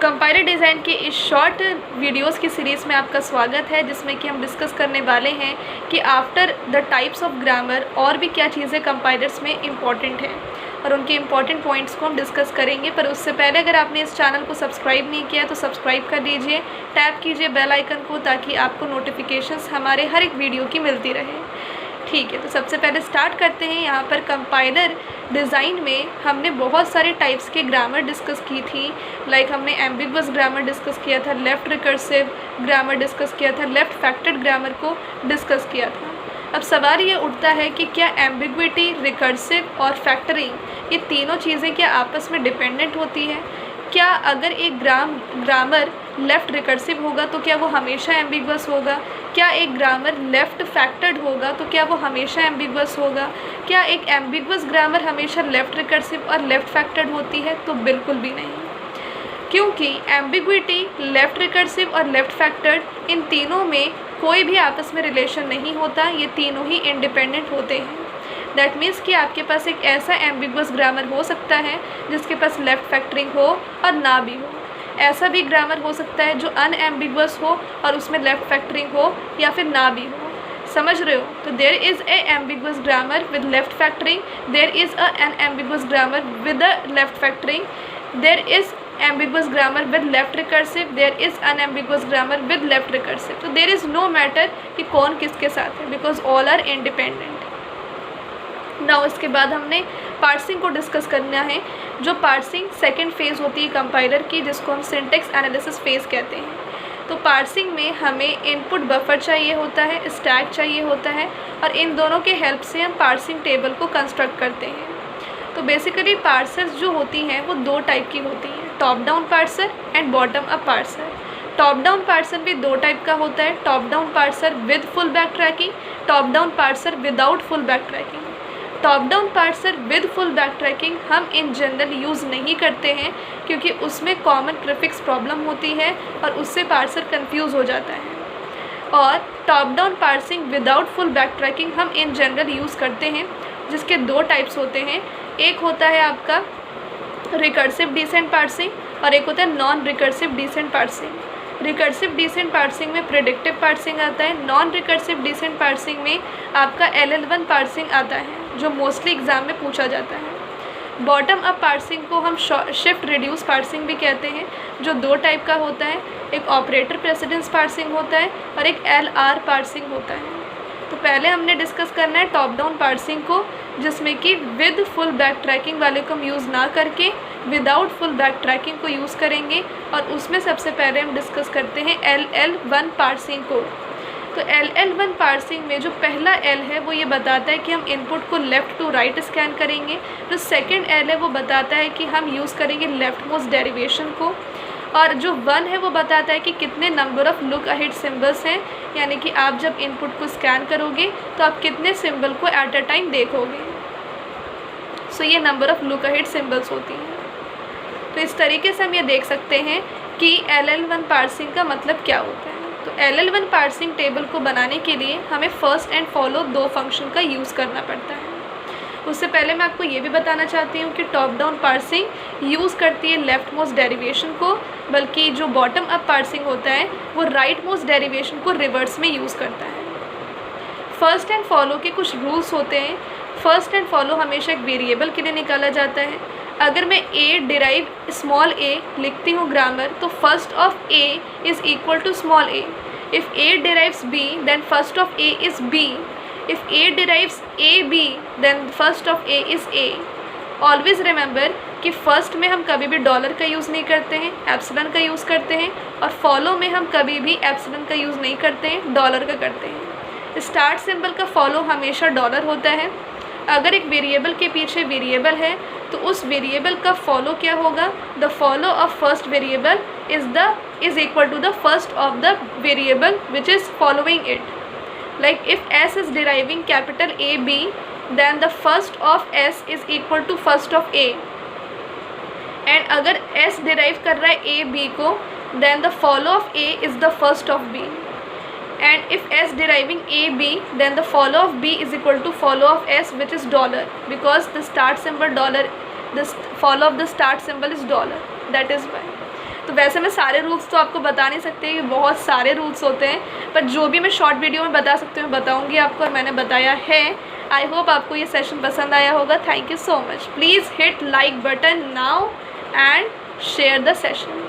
Compiler design के इस short videos की सीरीज़ में आपका स्वागत है, जिसमें कि हम डिस्कस करने वाले हैं कि after the types of grammar और भी क्या चीज़ें कंपाइलर्स में इम्पॉर्टेंट हैं और उनके इम्पॉर्टेंट पॉइंट्स को हम डिस्कस करेंगे। पर उससे पहले अगर आपने इस चैनल को सब्सक्राइब नहीं किया तो सब्सक्राइब कर लीजिए, टैप कीजिए बेल आइकन को ताकि आपको नोटिफिकेशंस हमारे हर एक वीडियो की मिलती रहे। ठीक है, तो सबसे पहले स्टार्ट करते हैं। यहाँ पर कंपाइलर डिज़ाइन में हमने बहुत सारे टाइप्स के ग्रामर डिस्कस की थी। लाइक हमने एम्बिगुअस ग्रामर डिस्कस किया था, लेफ़्ट रिकर्सिव ग्रामर डिस्कस किया था, लेफ़्ट फैक्टेड ग्रामर को डिस्कस किया था। अब सवाल ये उठता है कि क्या एम्बिग्विटी, रिकर्सिव और फैक्टरिंग ये तीनों चीज़ें क्या आपस में डिपेंडेंट होती है? क्या अगर एक ग्रामर लेफ़्ट रिकर्सिव होगा तो क्या वो हमेशा एम्बिगुअस होगा? क्या एक ग्रामर लेफ़्ट फैक्टर्ड होगा तो क्या वो हमेशा एम्बिगुअस होगा? क्या एक एम्बिगुअस ग्रामर हमेशा लेफ़्ट रिकर्सिव और लेफ़्ट फैक्टर्ड होती है? तो बिल्कुल भी नहीं, क्योंकि एम्बिग्विटी, लेफ़्ट रिकर्सिव और लेफ़्ट फैक्टर्ड इन तीनों में कोई भी आपस में रिलेशन नहीं होता। ये तीनों ही इंडिपेंडेंट होते हैं। दैट मीन्स कि आपके पास एक ऐसा एम्बिगुअस ग्रामर हो सकता है जिसके पास लेफ़्ट फैक्टरिंग हो और ना भी हो। ऐसा भी ग्रामर हो सकता है जो अनएम्बिगुअस हो और उसमें लेफ़्ट फैक्टरिंग हो या फिर ना भी हो। समझ रहे हो? तो there is a ambiguous grammar with left factoring, there is a ambiguous grammar with a left factoring, there is ambiguous grammar with left recursive, there is unambiguous grammar with left recursive. तो there is no matter कि कौन किसके साथ है, because all are independent. Now इसके बाद हमने parsing को डिस्कस करना है। जो पार्सिंग सेकेंड फेज़ होती है कंपाइलर की, जिसको हम सिंटेक्स एनालिसिस फेज़ कहते हैं। तो पार्सिंग में हमें इनपुट बफर चाहिए होता है, स्टैक चाहिए होता है और इन दोनों के हेल्प से हम पार्सिंग टेबल को कंस्ट्रक्ट करते हैं। तो बेसिकली पार्सर्स जो होती हैं वो दो टाइप की होती हैं, top down parser and bottom up parser. Top down parser भी दो टाइप का होता है, top down parser with full back tracking, top down parser without full back tracking. Top down parser with full back tracking हम in general use नहीं करते हैं क्योंकि उसमें कॉमन प्रीफिक्स प्रॉब्लम होती है और उससे पार्सर कंफ्यूज हो जाता है। और top down parsing without full back tracking हम इन जनरल यूज़ करते हैं, जिसके दो टाइप्स होते हैं। एक होता है आपका रिकर्सिव डिसेंट पार्सिंग और एक होता है non recursive descent parsing. Recursive descent parsing में प्रेडिक्टिव पार्सिंग आता है, नॉन रिकर्सिव डिसेंट पार्सिंग में आपका LL1 पार्सिंग आता है, जो मोस्टली एग्ज़ाम में पूछा जाता है। बॉटम अप पार्सिंग को हम शिफ्ट रिड्यूस पार्सिंग भी कहते हैं, जो दो टाइप का होता है। एक ऑपरेटर प्रेसिडेंस पार्सिंग होता है और एक LR पार्सिंग होता है। तो पहले हमने डिस्कस करना है टॉप डाउन पार्सिंग को, जिसमें कि विद फुल बैक ट्रैकिंग वाले को हम यूज़ ना करके विदाउट फुल बैक ट्रैकिंग को यूज़ करेंगे। और उसमें सबसे पहले हम डिस्कस करते हैं LL1 पार्सिंग को। तो LL1 पार्सिंग में जो पहला L है वो ये बताता है कि हम इनपुट को लेफ़्ट टू राइट स्कैन करेंगे। जो सेकेंड L है वो बताता है कि हम यूज़ करेंगे लेफ़्ट मोस्ट डेरिवेशन को। और जो 1 है वो बताता है कि कितने number of look ahead symbols हैं, यानी कि आप जब इनपुट को स्कैन करोगे तो आप कितने सिंबल को एट अ टाइम देखोगे। सो ये number of look ahead symbols होती हैं। तो इस तरीके से हम ये देख सकते हैं कि LL1 पार्सिंग का मतलब क्या होता है। तो LL1 पार्सिंग टेबल को बनाने के लिए हमें फर्स्ट एंड फॉलो दो फंक्शन का यूज़ करना पड़ता है। उससे पहले मैं आपको ये भी बताना चाहती हूँ कि टॉप डाउन पार्सिंग यूज़ करती है लेफ़्ट मोस्ट डेरिवेशन को, बल्कि जो बॉटम अप पार्सिंग होता है वो राइट मोस्ट डेरिवेशन को रिवर्स में यूज़ करता है। फर्स्ट एंड फॉलो के कुछ रूल्स होते हैं। फर्स्ट एंड फॉलो हमेशा एक वेरिएबल के लिए निकाला जाता है। अगर मैं a डिराइव स्मॉल a लिखती हूँ ग्रामर, तो first of a is equal to small a। If a derives b then first of a is b। If A derives AB, then first of A is A. Always remember कि first में हम कभी भी dollar का use नहीं करते हैं, epsilon का यूज़ करते हैं। और फॉलो में हम कभी भी एप्सिलॉन का यूज़ नहीं करते हैं, डॉलर का करते हैं। स्टार्ट सिंबल का फॉलो हमेशा डॉलर होता है। अगर एक वेरिएबल के पीछे वेरिएबल है तो उस वेरिएबल का फॉलो क्या होगा? The follow of first variable is equal to the first of the variable which is following it. Like if S is deriving capital AB, then the first of S is equal to first of A. And अगर S derive कर रहा है A B को, then the follow of A is the first of B. And if S deriving A B, then the follow of B is equal to follow of S, which is dollar, because the start symbol dollar, this follow of the start symbol is dollar. That is why. तो वैसे मैं सारे rules तो आपको बता नहीं सकती कि बहुत सारे रूल्स होते हैं, पर जो भी मैं शॉर्ट वीडियो में बता सकती हूँ बताऊँगी आपको, और मैंने बताया है। आई होप आपको ये सेशन पसंद आया होगा। Thank you so much. Please hit like button now and share the session.